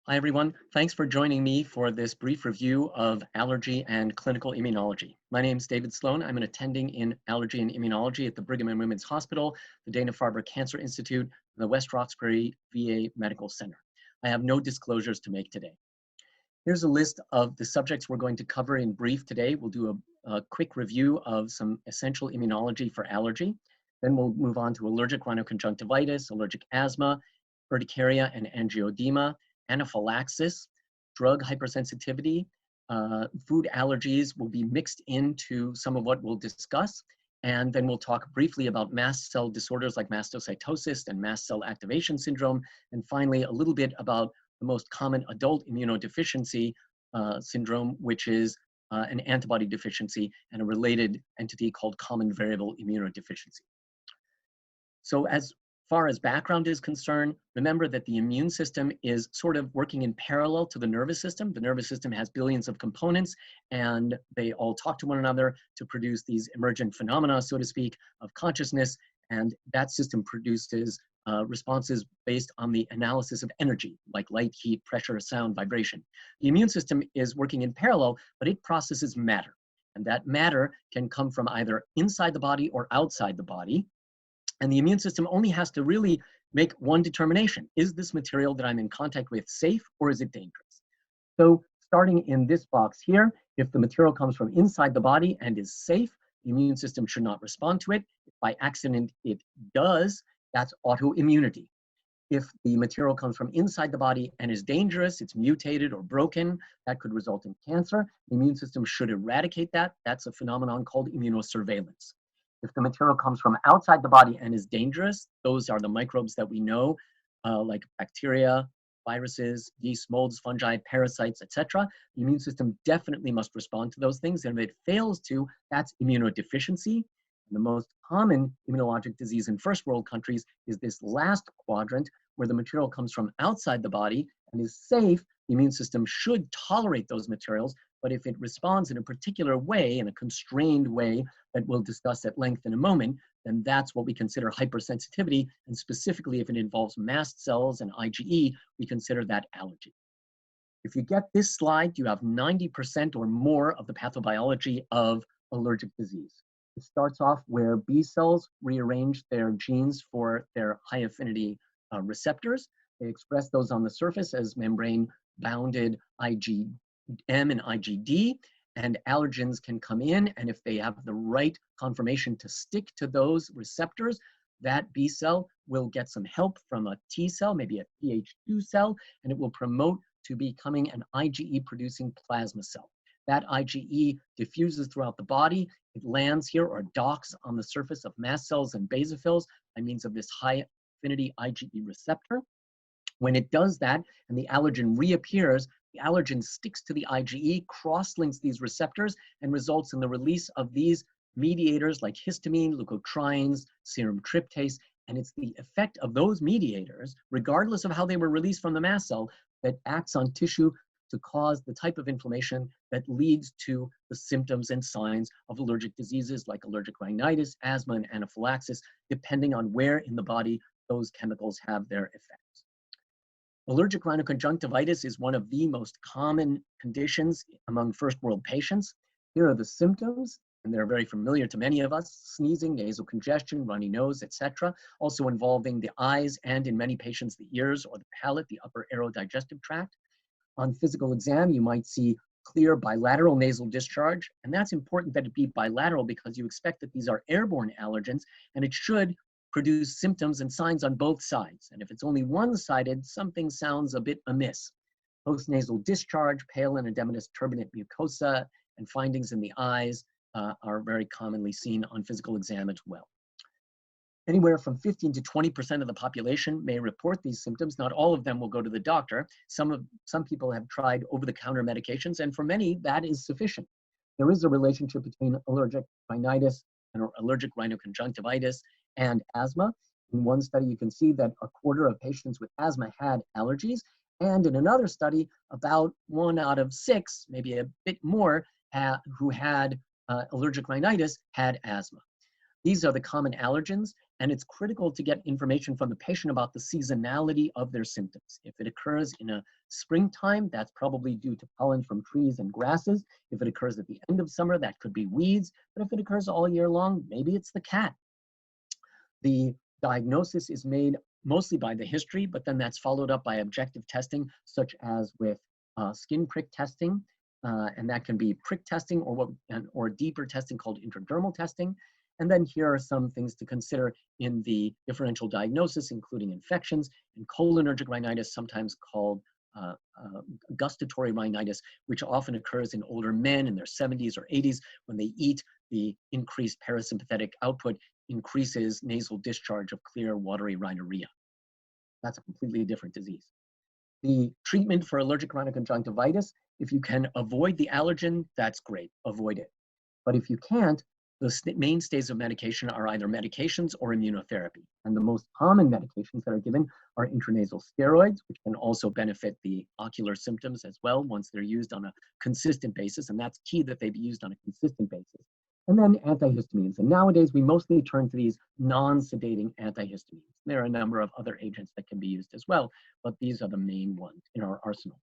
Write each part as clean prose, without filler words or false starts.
Hi, everyone. Thanks for joining me for this brief review of allergy and clinical immunology. My name is David Sloan. I'm an attending in allergy and immunology at the Brigham and Women's Hospital, the Dana-Farber Cancer Institute, and the West Roxbury VA Medical Center. I have no disclosures to make today. Here's a list of the subjects we're going to cover in brief today. We'll do a quick review of some essential immunology for allergy. Then we'll move on to allergic rhinoconjunctivitis, allergic asthma, urticaria and angioedema, anaphylaxis, drug hypersensitivity, food allergies will be mixed into some of what we'll discuss. And then we'll talk briefly about mast cell disorders like mastocytosis and mast cell activation syndrome. And finally, a little bit about the most common adult immunodeficiency syndrome, which is an antibody deficiency and a related entity called common variable immunodeficiency. So as far as background is concerned, remember that the immune system is sort of working in parallel to the nervous system. The nervous system has billions of components, and they all talk to one another to produce these emergent phenomena, so to speak, of consciousness, and that system produces responses based on the analysis of energy, like light, heat, pressure, sound, vibration. The immune system is working in parallel, but it processes matter, and that matter can come from either inside the body or outside the body. And the immune system only has to really make one determination. Is this material that I'm in contact with safe or is it dangerous? So starting in this box here, if the material comes from inside the body and is safe, the immune system should not respond to it. If by accident it does, that's autoimmunity. If the material comes from inside the body and is dangerous, it's mutated or broken, that could result in cancer. The immune system should eradicate that. That's a phenomenon called immunosurveillance. If the material comes from outside the body and is dangerous, those are the microbes that we know, like bacteria, viruses, yeast, molds, fungi, parasites, etc. The immune system definitely must respond to those things. And if it fails to, that's immunodeficiency. And the most common immunologic disease in first world countries is this last quadrant, where the material comes from outside the body and is safe. The immune system should tolerate those materials, but if it responds in a particular way, in a constrained way that we'll discuss at length in a moment, then that's what we consider hypersensitivity. And specifically, if it involves mast cells and IgE, we consider that allergy. If you get this slide, you have 90% or more of the pathobiology of allergic disease. It starts off where B cells rearrange their genes for their high affinity receptors. They express those on the surface as membrane-bounded IgM and IgD, and allergens can come in, and if they have the right conformation to stick to those receptors, that B cell will get some help from a T cell, maybe a Th2 cell, and it will promote to becoming an IgE-producing plasma cell. That IgE diffuses throughout the body. It lands here or docks on the surface of mast cells and basophils by means of this high-affinity IgE receptor. When it does that and the allergen reappears, the allergen sticks to the IgE, cross-links these receptors, and results in the release of these mediators like histamine, leukotrienes, serum tryptase, and it's the effect of those mediators, regardless of how they were released from the mast cell, that acts on tissue to cause the type of inflammation that leads to the symptoms and signs of allergic diseases like allergic rhinitis, asthma, and anaphylaxis, depending on where in the body those chemicals have their effects. Allergic rhinoconjunctivitis is one of the most common conditions among first world patients. Here are the symptoms, and they're very familiar to many of us: sneezing, nasal congestion, runny nose, etc. Also involving the eyes and, in many patients, the ears or the palate, the upper aerodigestive tract. On physical exam, you might see clear bilateral nasal discharge, and that's important that it be bilateral because you expect that these are airborne allergens, and it should produce symptoms and signs on both sides. And if it's only one-sided, something sounds a bit amiss. Postnasal discharge, pale and edematous turbinate mucosa, and findings in the eyes are very commonly seen on physical exam as well. Anywhere from 15 to 20% of the population may report these symptoms. Not all of them will go to the doctor. Some people have tried over-the-counter medications, and for many, that is sufficient. There is a relationship between allergic rhinitis and allergic rhinoconjunctivitis and asthma. In one study, you can see that a quarter of patients with asthma had allergies, and in another study, about 1 out of 6, maybe a bit more, who had allergic rhinitis had asthma. These are the common allergens, And it's critical to get information from the patient about the seasonality of their symptoms. If it occurs in a springtime, that's probably due to pollen from trees and grasses. If it occurs at the end of summer, that could be weeds. But if it occurs all year long, maybe it's the cat. The diagnosis is made mostly by the history, but then that's followed up by objective testing, such as with skin prick testing, and that can be prick testing or deeper testing called intradermal testing. And then here are some things to consider in the differential diagnosis, including infections and cholinergic rhinitis, sometimes called gustatory rhinitis, which often occurs in older men in their 70s or 80s. When they eat, the increased parasympathetic output increases nasal discharge of clear, watery rhinorrhea. That's a completely different disease. The treatment for allergic rhinoconjunctivitis, if you can avoid the allergen, that's great, avoid it. But if you can't, the mainstays of medication are either medications or immunotherapy. And the most common medications that are given are intranasal steroids, which can also benefit the ocular symptoms as well once they're used on a consistent basis. And that's key that they be used on a consistent basis. And then antihistamines. And nowadays, we mostly turn to these non-sedating antihistamines. There are a number of other agents that can be used as well, but these are the main ones in our arsenal.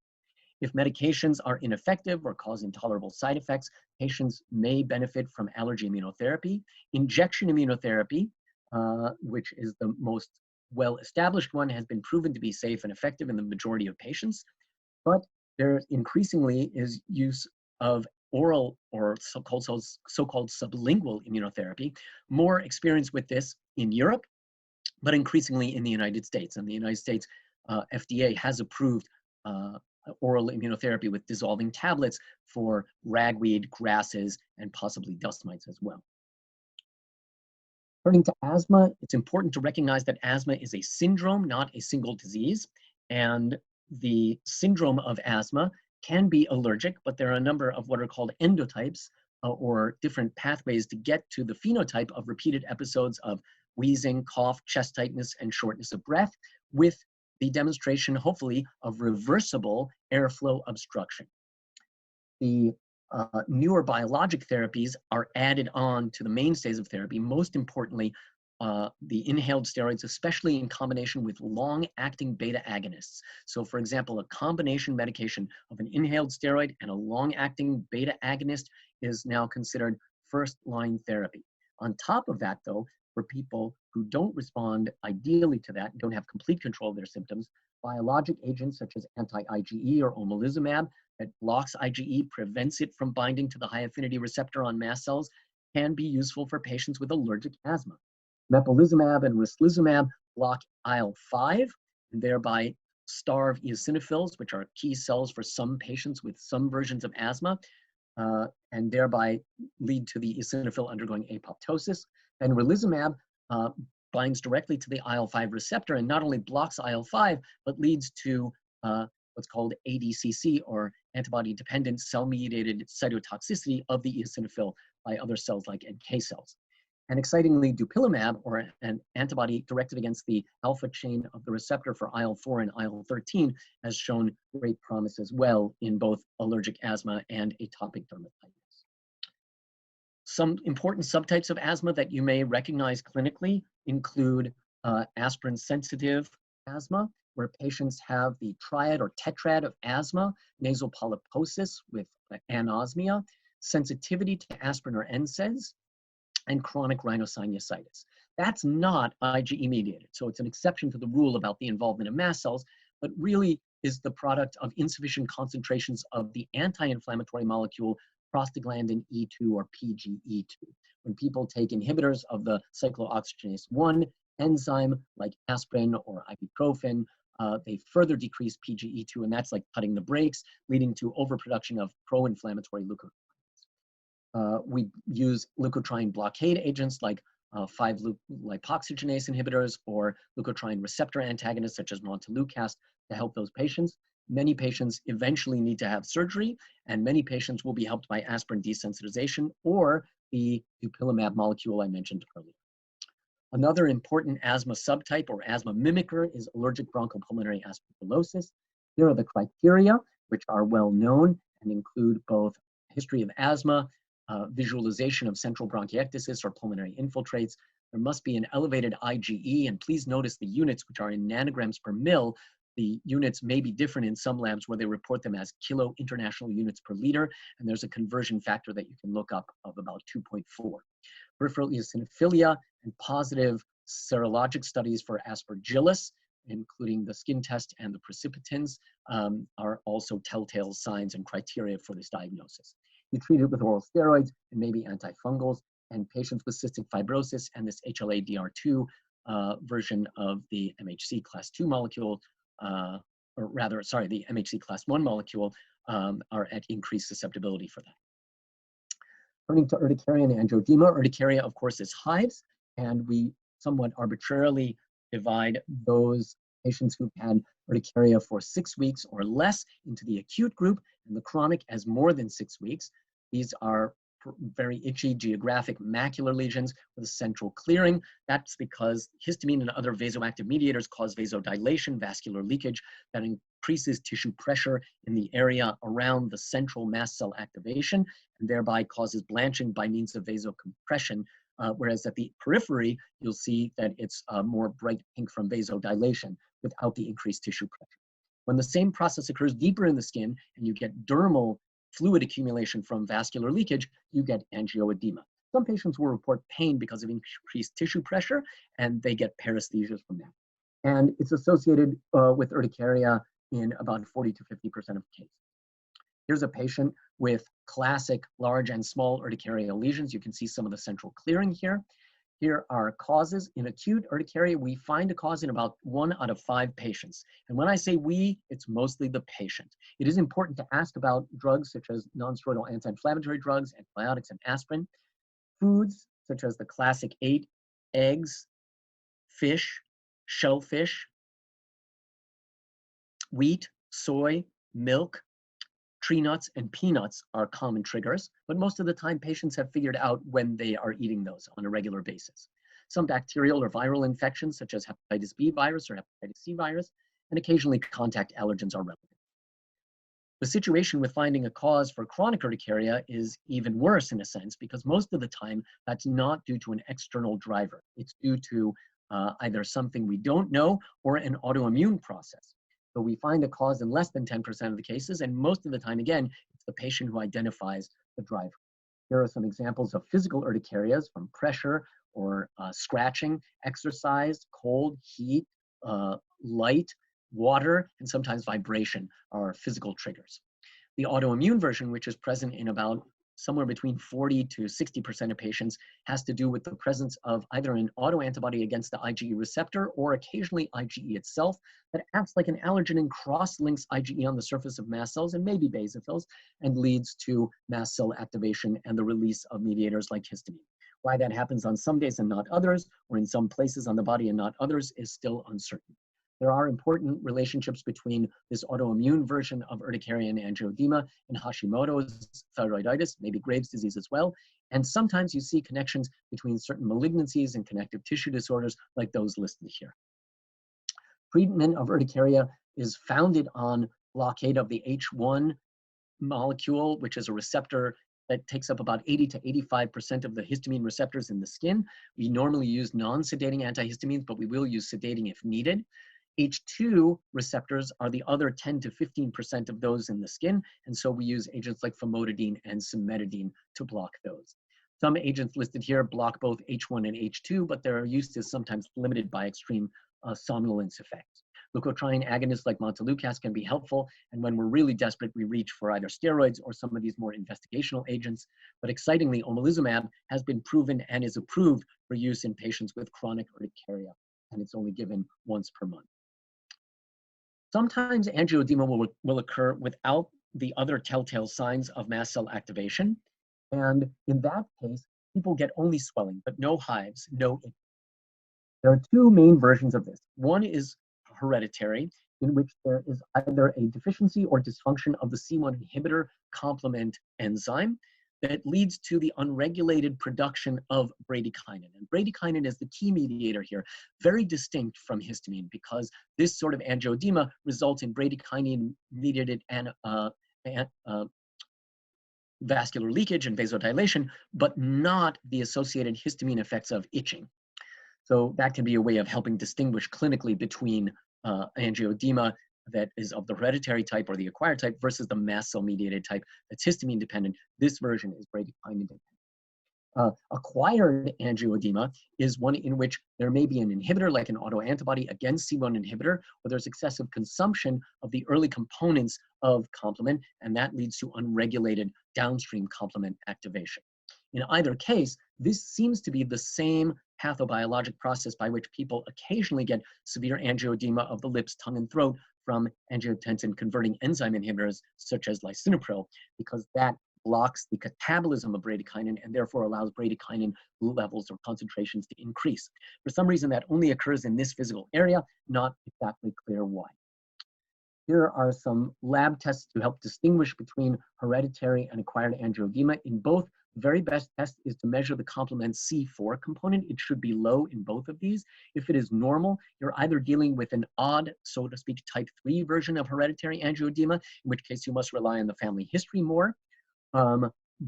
If medications are ineffective or cause intolerable side effects, patients may benefit from allergy immunotherapy. Injection immunotherapy, which is the most well-established one, has been proven to be safe and effective in the majority of patients, but there increasingly is use of oral or so-called sublingual immunotherapy. More experience with this in Europe, but increasingly in the United States. And the United States FDA has approved oral immunotherapy with dissolving tablets for ragweed, grasses, and possibly dust mites as well. Turning to asthma, it's important to recognize that asthma is a syndrome, not a single disease. And the syndrome of asthma can be allergic, but there are a number of what are called endotypes or different pathways to get to the phenotype of repeated episodes of wheezing, cough, chest tightness, and shortness of breath, with the demonstration, hopefully, of reversible airflow obstruction. The newer biologic therapies are added on to the mainstays of therapy, most importantly, the inhaled steroids, especially in combination with long-acting beta agonists. So for example, a combination medication of an inhaled steroid and a long-acting beta agonist is now considered first-line therapy. On top of that, though, for people who don't respond ideally to that, don't have complete control of their symptoms, biologic agents such as anti-IgE or omalizumab that blocks IgE, prevents it from binding to the high-affinity receptor on mast cells, can be useful for patients with allergic asthma. Mepolizumab and ristlizumab block IL-5 and thereby starve eosinophils, which are key cells for some patients with some versions of asthma, and thereby lead to the eosinophil undergoing apoptosis. And rilizumab binds directly to the IL-5 receptor and not only blocks IL-5, but leads to what's called ADCC, or antibody-dependent cell-mediated cytotoxicity of the eosinophil by other cells like NK cells. And excitingly, dupilumab, or an antibody directed against the alpha chain of the receptor for IL-4 and IL-13, has shown great promise as well in both allergic asthma and atopic dermatitis. Some important subtypes of asthma that you may recognize clinically include aspirin-sensitive asthma, where patients have the triad or tetrad of asthma, nasal polyposis with anosmia, sensitivity to aspirin or NSAIDs, and chronic rhinosinusitis. That's not IgE mediated, so it's an exception to the rule about the involvement of mast cells, but really is the product of insufficient concentrations of the anti-inflammatory molecule prostaglandin E2 or PGE2. When people take inhibitors of the cyclooxygenase 1 enzyme like aspirin or ibuprofen, they further decrease PGE2, and that's like cutting the brakes, leading to overproduction of pro-inflammatory leukotrienes. We use leukotriene blockade agents like 5-lipoxygenase inhibitors or leukotriene receptor antagonists such as montelukast to help those patients. Many patients eventually need to have surgery, and many patients will be helped by aspirin desensitization or the dupilumab molecule I mentioned earlier. Another important asthma subtype or asthma mimicker is allergic bronchopulmonary aspergillosis. Here are the criteria, which are well known and include both history of asthma, visualization of central bronchiectasis or pulmonary infiltrates, there must be an elevated IgE, and please notice the units, which are in nanograms per mil. The units may be different in some labs where they report them as kilo international units per liter, and there's a conversion factor that you can look up of about 2.4. Peripheral eosinophilia and positive serologic studies for aspergillus, including the skin test and the precipitins, are also telltale signs and criteria for this diagnosis. You treat it with oral steroids and maybe antifungals, and patients with cystic fibrosis and this HLA-DR2 version of the MHC class 2 molecule, or rather, sorry, the MHC class 1 molecule, are at increased susceptibility for that. Turning to urticaria and angioedema, urticaria, of course, is hives, and we somewhat arbitrarily divide those patients who've had urticaria for 6 weeks or less into the acute group and the chronic as more than 6 weeks. These are very itchy geographic macular lesions with a central clearing. That's because histamine and other vasoactive mediators cause vasodilation, vascular leakage that increases tissue pressure in the area around the central mast cell activation and thereby causes blanching by means of vasocompression. Whereas at the periphery, you'll see that it's more bright pink from vasodilation without the increased tissue pressure. When the same process occurs deeper in the skin and you get dermal fluid accumulation from vascular leakage, you get angioedema. Some patients will report pain because of increased tissue pressure, and they get paresthesias from that. And it's associated with urticaria in about 40 to 50% of cases. Here's a patient with classic large and small urticarial lesions. You can see some of the central clearing here. Here are causes. In acute urticaria, we find a cause in about 1 out of 5 patients. And when I say we, it's mostly the patient. It is important to ask about drugs such as nonsteroidal anti-inflammatory drugs, antibiotics, and aspirin. Foods such as the classic 8, eggs, fish, shellfish, wheat, soy, milk, tree nuts, and peanuts are common triggers, but most of the time patients have figured out when they are eating those on a regular basis. Some bacterial or viral infections, such as hepatitis B virus or hepatitis C virus, and occasionally contact allergens are relevant. The situation with finding a cause for chronic urticaria is even worse in a sense, because most of the time that's not due to an external driver. It's due to either something we don't know or an autoimmune process. So we find a cause in less than 10% of the cases, and most of the time, again, it's the patient who identifies the driver. Here are some examples of physical urticarias from pressure or scratching, exercise, cold, heat, light, water, and sometimes vibration are physical triggers. The autoimmune version, which is present in about somewhere between 40 to 60% of patients, has to do with the presence of either an autoantibody against the IgE receptor or occasionally IgE itself that acts like an allergen and cross-links IgE on the surface of mast cells and maybe basophils and leads to mast cell activation and the release of mediators like histamine. Why that happens on some days and not others, or in some places on the body and not others, is still uncertain. There are important relationships between this autoimmune version of urticaria and angioedema and Hashimoto's thyroiditis, maybe Graves' disease as well. And sometimes you see connections between certain malignancies and connective tissue disorders like those listed here. Treatment of urticaria is founded on blockade of the H1 molecule, which is a receptor that takes up about 80 to 85% of the histamine receptors in the skin. We normally use non-sedating antihistamines, but we will use sedating if needed. H2 receptors are the other 10 to 15% of those in the skin, and so we use agents like famotidine and cimetidine to block those. Some agents listed here block both H1 and H2, but their use is sometimes limited by extreme somnolence effects. Leukotriene agonists like montelukast can be helpful, and when we're really desperate, we reach for either steroids or some of these more investigational agents. But excitingly, omalizumab has been proven and is approved for use in patients with chronic urticaria, and it's only given once per month. Sometimes angioedema will occur without the other telltale signs of mast cell activation. And in that case, people get only swelling, but no hives, no itch. There are 2 main versions of this. One is hereditary, in which there is either a deficiency or dysfunction of the C1 inhibitor complement enzyme that leads to the unregulated production of bradykinin. And bradykinin is the key mediator here, very distinct from histamine, because this sort of angioedema results in bradykinin-mediated vascular leakage and vasodilation, but not the associated histamine effects of itching. So that can be a way of helping distinguish clinically between angioedema that is of the hereditary type or the acquired type versus the mast cell mediated type that's histamine dependent. This version is bradykinin dependent. Acquired angioedema is one in which there may be an inhibitor, like an autoantibody against C1 inhibitor, or there's excessive consumption of the early components of complement, and that leads to unregulated downstream complement activation. In either case, this seems to be the same pathobiologic process by which people occasionally get severe angioedema of the lips, tongue, and throat from angiotensin-converting enzyme inhibitors, such as lisinopril, because that blocks the catabolism of bradykinin and therefore allows bradykinin levels or concentrations to increase. For some reason, that only occurs in this physical area, not exactly clear why. Here are some lab tests to help distinguish between hereditary and acquired angioedema. In both, the very best test is to measure the complement C4 component. It should be low in both of these. If it is normal, you're either dealing with an odd, so to speak, type 3 version of hereditary angioedema, in which case you must rely on the family history more.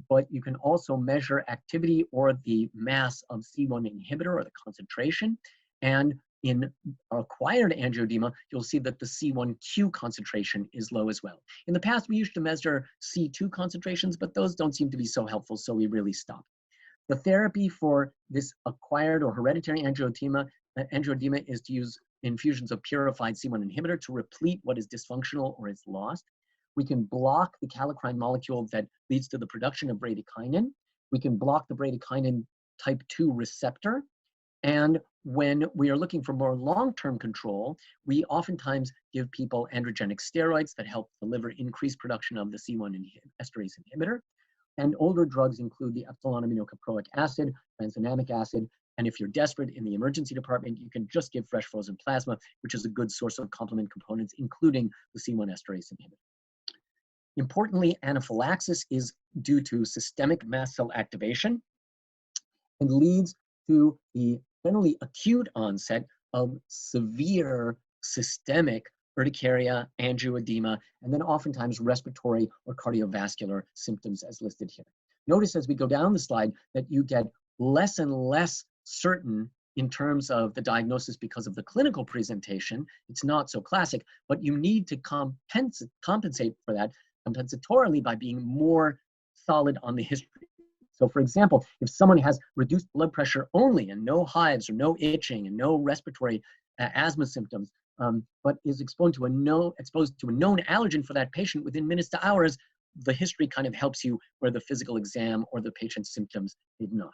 But you can also measure activity or the mass of C1 inhibitor or the concentration. And in acquired angioedema, you'll see that the C1q concentration is low as well. In the past, we used to measure C2 concentrations, but those don't seem to be so helpful, so we really stopped. The therapy for this acquired or hereditary angioedema is to use infusions of purified C1 inhibitor to replete what is dysfunctional or is lost. We can block the kallikrein molecule that leads to the production of bradykinin. We can block the bradykinin type 2 receptor. And when we are looking for more long-term control, we oftentimes give people androgenic steroids that help deliver increased production of the C1 esterase inhibitor. And older drugs include the epsilon aminocaproic acid, tranexamic acid, and if you're desperate in the emergency department, you can just give fresh frozen plasma, which is a good source of complement components, including the C1 esterase inhibitor. Importantly, anaphylaxis is due to systemic mast cell activation and leads to the generally acute onset of severe systemic urticaria, angioedema, and then oftentimes respiratory or cardiovascular symptoms as listed here. Notice as we go down the slide that you get less and less certain in terms of the diagnosis because of the clinical presentation. It's not so classic, but you need to compensate for that compensatorily by being more solid on the history. So for example, if someone has reduced blood pressure only and no hives or no itching and no respiratory asthma symptoms, but is exposed to a known allergen for that patient within minutes to hours, the history kind of helps you where the physical exam or the patient's symptoms did not.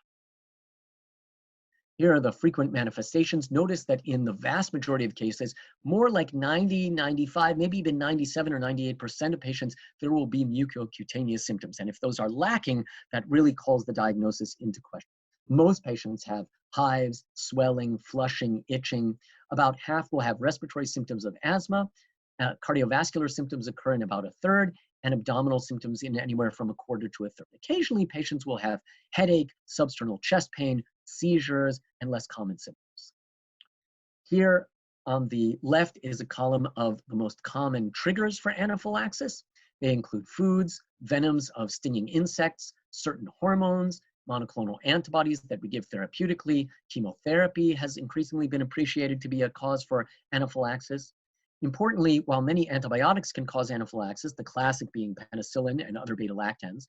Here are the frequent manifestations. Notice that in the vast majority of cases, more like 90, 95, maybe even 97 or 98% of patients, there will be mucocutaneous symptoms. And if those are lacking, that really calls the diagnosis into question. Most patients have hives, swelling, flushing, itching. About half will have respiratory symptoms of asthma. Cardiovascular symptoms occur in about a third, and abdominal symptoms in anywhere from a quarter to a third. Occasionally, patients will have headache, substernal chest pain, seizures, and less common symptoms. Here on the left is a column of the most common triggers for anaphylaxis. They include foods, venoms of stinging insects, certain hormones, monoclonal antibodies that we give therapeutically. Chemotherapy has increasingly been appreciated to be a cause for anaphylaxis. Importantly, while many antibiotics can cause anaphylaxis, the classic being penicillin and other beta-lactams,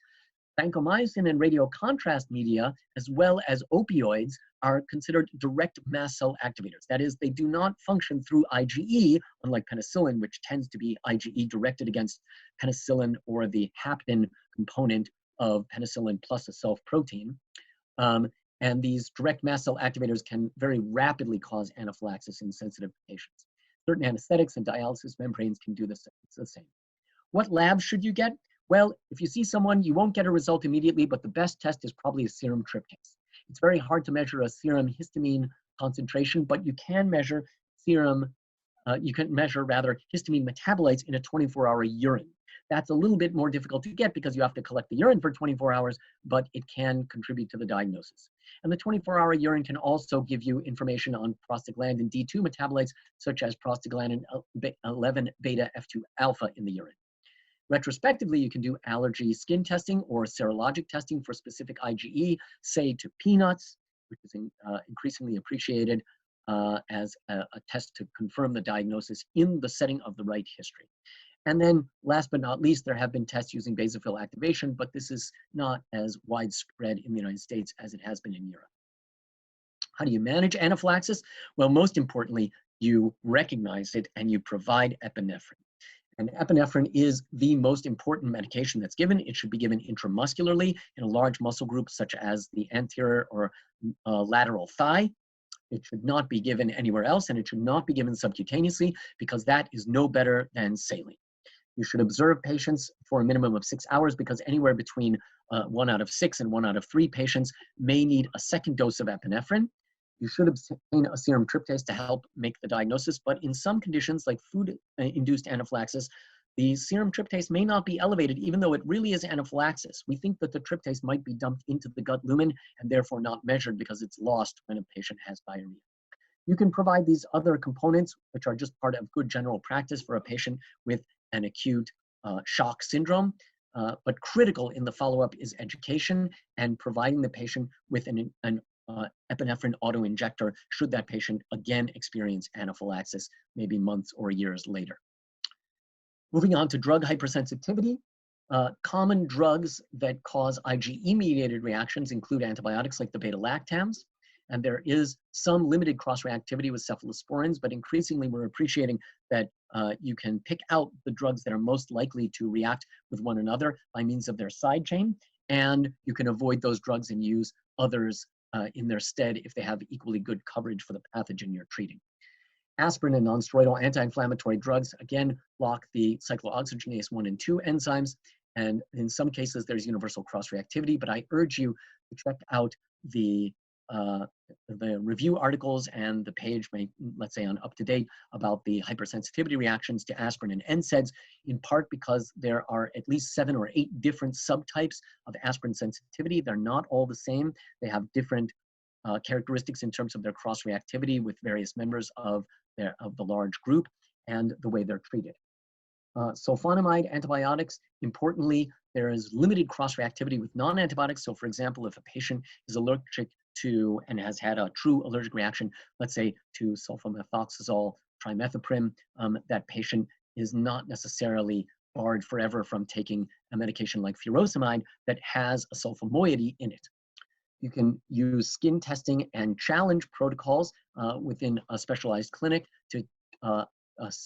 vancomycin and radiocontrast media, as well as opioids, are considered direct mast cell activators. That is, they do not function through IgE, unlike penicillin, which tends to be IgE directed against penicillin or the hapten component of penicillin plus a self-protein. And these direct mast cell activators can very rapidly cause anaphylaxis in sensitive patients. Certain anesthetics and dialysis membranes can do the same. What labs should you get? Well, if you see someone, you won't get a result immediately, but the best test is probably a serum tryptase. It's very hard to measure a serum histamine concentration, but you can measure histamine metabolites in a 24-hour urine. That's a little bit more difficult to get because you have to collect the urine for 24 hours, but it can contribute to the diagnosis. And the 24-hour urine can also give you information on prostaglandin D2 metabolites, such as prostaglandin 11 beta F2 alpha in the urine. Retrospectively, you can do allergy skin testing or serologic testing for specific IgE, say to peanuts, which is increasingly appreciated as a test to confirm the diagnosis in the setting of the right history. And then last but not least, there have been tests using basophil activation, but this is not as widespread in the United States as it has been in Europe. How do you manage anaphylaxis? Well, most importantly, you recognize it and you provide epinephrine. And epinephrine is the most important medication that's given. It should be given intramuscularly in a large muscle group, such as the anterior or lateral thigh. It should not be given anywhere else, and it should not be given subcutaneously because that is no better than saline. You should observe patients for a minimum of 6 hours because anywhere between 1 out of 6 and 1 out of 3 patients may need a second dose of epinephrine. You should obtain a serum tryptase to help make the diagnosis, but in some conditions like food-induced anaphylaxis, the serum tryptase may not be elevated even though it really is anaphylaxis. We think that the tryptase might be dumped into the gut lumen and therefore not measured because it's lost when a patient has diarrhea. You can provide these other components, which are just part of good general practice for a patient with an acute shock syndrome. But critical in the follow-up is education and providing the patient with an epinephrine auto-injector should that patient again experience anaphylaxis, maybe months or years later. Moving on to drug hypersensitivity. Common drugs that cause IgE-mediated reactions include antibiotics like the beta-lactams, and there is some limited cross-reactivity with cephalosporins, but increasingly we're appreciating that you can pick out the drugs that are most likely to react with one another by means of their side chain, and you can avoid those drugs and use others in their stead if they have equally good coverage for the pathogen you're treating. Aspirin and nonsteroidal anti-inflammatory drugs, again, block the cyclooxygenase 1 and 2 enzymes, and in some cases there's universal cross-reactivity, but I urge you to check out the review articles and the page, let's say on UpToDate, about the hypersensitivity reactions to aspirin and NSAIDs, in part because there are at least 7 or 8 different subtypes of aspirin sensitivity. They're not all the same. They have different characteristics in terms of their cross-reactivity with various members of the large group and the way they're treated. Sulfonamide antibiotics, importantly, there is limited cross-reactivity with non-antibiotics. So for example, if a patient is allergic to and has had a true allergic reaction, let's say to sulfamethoxazole, trimethoprim, that patient is not necessarily barred forever from taking a medication like furosemide that has a sulfa moiety in it. You can use skin testing and challenge protocols within a specialized clinic to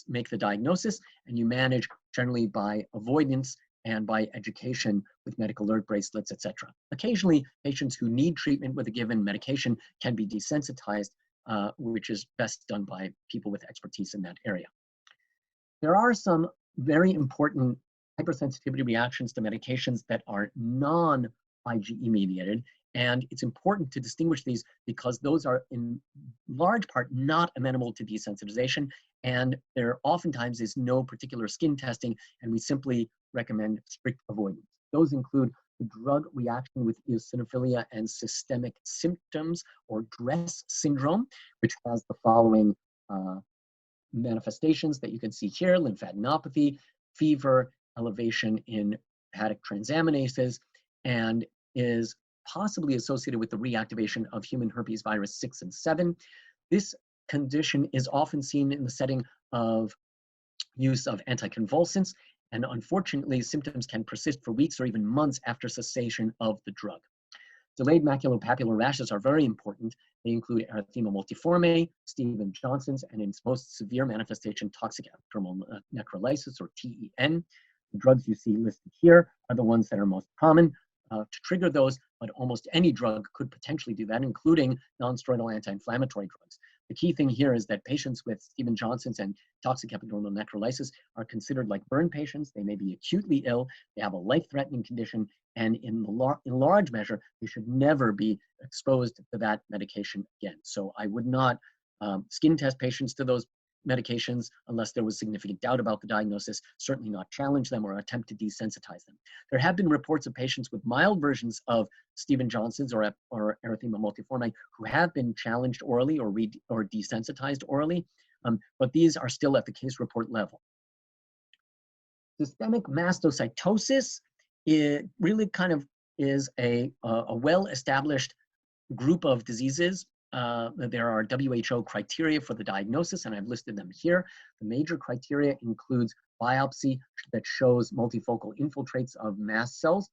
make the diagnosis, and you manage generally by avoidance and by education with medical alert bracelets, etc. Occasionally, patients who need treatment with a given medication can be desensitized, which is best done by people with expertise in that area. There are some very important hypersensitivity reactions to medications that are non-IgE mediated, and it's important to distinguish these because those are in large part not amenable to desensitization, and there oftentimes is no particular skin testing, and we simply recommend strict avoidance. Those include the drug reaction with eosinophilia and systemic symptoms, or DRESS syndrome, which has the following manifestations that you can see here: lymphadenopathy, fever, elevation in hepatic transaminases, and is possibly associated with the reactivation of human herpes virus 6 and 7. This condition is often seen in the setting of use of anticonvulsants, and unfortunately, symptoms can persist for weeks or even months after cessation of the drug. Delayed maculopapular rashes are very important. They include erythema multiforme, Stevens-Johnson's, and in its most severe manifestation, toxic epidermal necrolysis, or TEN. The drugs you see listed here are the ones that are most common to trigger those, but almost any drug could potentially do that, including nonsteroidal anti-inflammatory drugs. The key thing here is that patients with Stevens-Johnson's and toxic epidermal necrolysis are considered like burn patients. They may be acutely ill, they have a life-threatening condition, and in large measure, they should never be exposed to that medication again. So I would not skin test patients to those medications unless there was significant doubt about the diagnosis, certainly not challenge them or attempt to desensitize them. There have been reports of patients with mild versions of Stevens-Johnson's or erythema multiforme who have been challenged orally or desensitized orally, but these are still at the case report level. Systemic mastocytosis, it really kind of is a well-established group of diseases. There are WHO criteria for the diagnosis, and I've listed them here. The major criteria includes biopsy that shows multifocal infiltrates of mast cells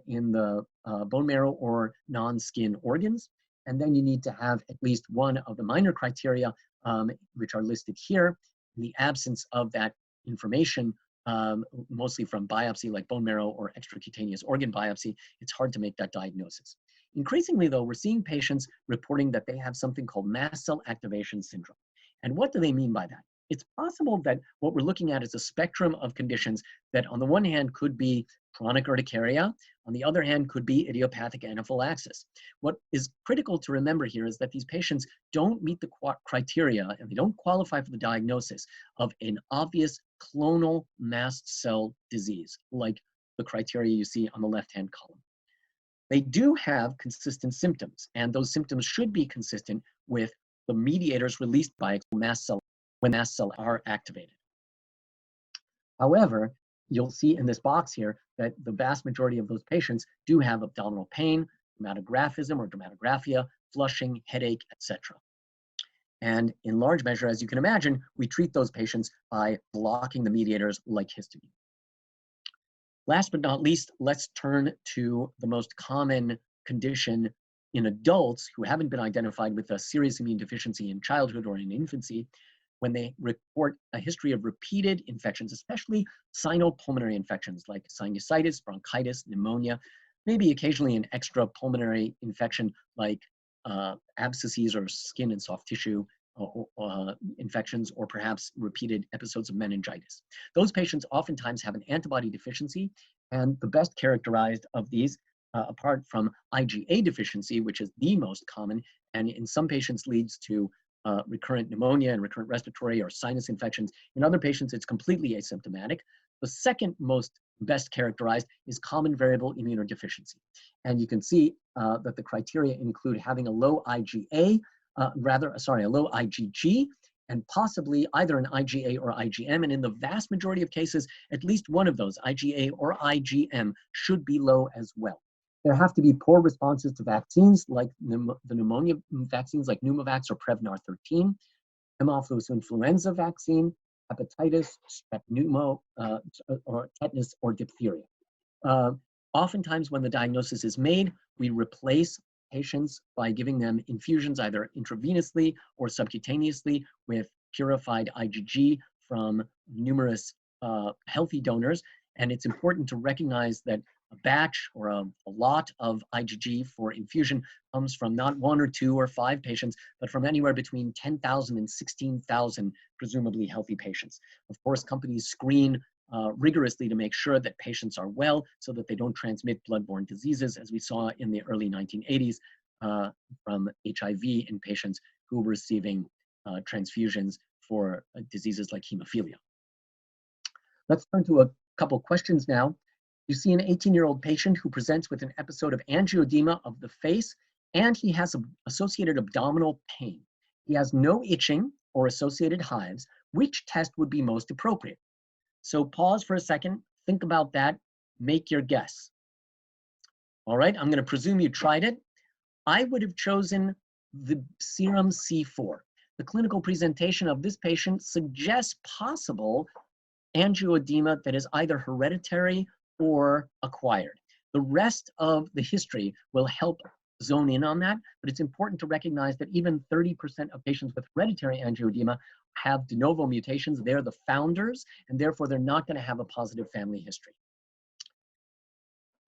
in the bone marrow or non-skin organs. And then you need to have at least one of the minor criteria, which are listed here. In the absence of that information, mostly from biopsy like bone marrow or extracutaneous organ biopsy, it's hard to make that diagnosis. Increasingly, though, we're seeing patients reporting that they have something called mast cell activation syndrome. And what do they mean by that? It's possible that what we're looking at is a spectrum of conditions that on the one hand could be chronic urticaria, on the other hand could be idiopathic anaphylaxis. What is critical to remember here is that these patients don't meet the criteria and they don't qualify for the diagnosis of an obvious clonal mast cell disease, like the criteria you see on the left-hand column. They do have consistent symptoms, and those symptoms should be consistent with the mediators released by mast cell when mast cells are activated. However, you'll see in this box here that the vast majority of those patients do have abdominal pain, dermatographism or dermatographia, flushing, headache, etc. And in large measure, as you can imagine, we treat those patients by blocking the mediators like histamine. Last but not least, let's turn to the most common condition in adults who haven't been identified with a serious immune deficiency in childhood or in infancy, when they report a history of repeated infections, especially sinopulmonary infections like sinusitis, bronchitis, pneumonia, maybe occasionally an extrapulmonary infection like abscesses or skin and soft tissue infections, or perhaps repeated episodes of meningitis. Those patients oftentimes have an antibody deficiency, and the best characterized of these, apart from IgA deficiency, which is the most common, and in some patients leads to recurrent pneumonia and recurrent respiratory or sinus infections. In other patients, it's completely asymptomatic. The second most best characterized is common variable immunodeficiency. And you can see that the criteria include having a low IgA, a low IgG, and possibly either an IgA or IgM. And in the vast majority of cases, at least one of those, IgA or IgM, should be low as well. There have to be poor responses to vaccines like the pneumonia vaccines like Pneumovax or Prevnar 13, Haemophilus influenza vaccine, hepatitis, strep pneumo, or tetanus or diphtheria. Oftentimes when the diagnosis is made, we replace patients by giving them infusions either intravenously or subcutaneously with purified IgG from numerous healthy donors. And it's important to recognize that a batch or a lot of IgG for infusion comes from not 1 or 2 or 5 patients, but from anywhere between 10,000 and 16,000 presumably healthy patients. Of course, companies screen rigorously to make sure that patients are well so that they don't transmit bloodborne diseases, as we saw in the early 1980s from HIV in patients who were receiving transfusions for diseases like hemophilia. Let's turn to a couple questions now. You see an 18-year-old patient who presents with an episode of angioedema of the face, and he has associated abdominal pain. He has no itching or associated hives. Which test would be most appropriate? So pause for a second, think about that, make your guess. All right, I'm going to presume you tried it. I would have chosen the serum C4. The clinical presentation of this patient suggests possible angioedema that is either hereditary or acquired. The rest of the history will help zone in on that, but it's important to recognize that even 30% of patients with hereditary angioedema have de novo mutations. They're the founders, and therefore they're not going to have a positive family history.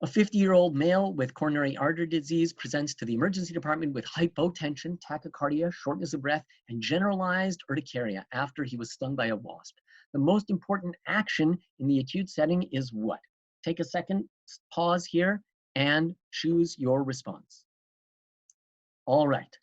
A 50-year-old male with coronary artery disease presents to the emergency department with hypotension, tachycardia, shortness of breath, and generalized urticaria after he was stung by a wasp. The most important action in the acute setting is what? Take a second, pause here, and choose your response. All right.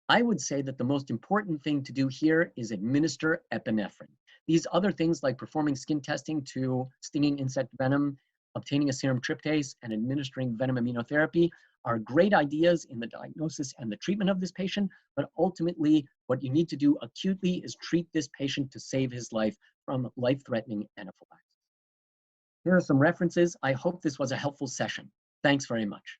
I would say that the most important thing to do here is administer epinephrine. These other things like performing skin testing to stinging insect venom, obtaining a serum tryptase, and administering venom immunotherapy are great ideas in the diagnosis and the treatment of this patient, but ultimately what you need to do acutely is treat this patient to save his life from life-threatening anaphylaxis. Here are some references. I hope this was a helpful session. Thanks very much.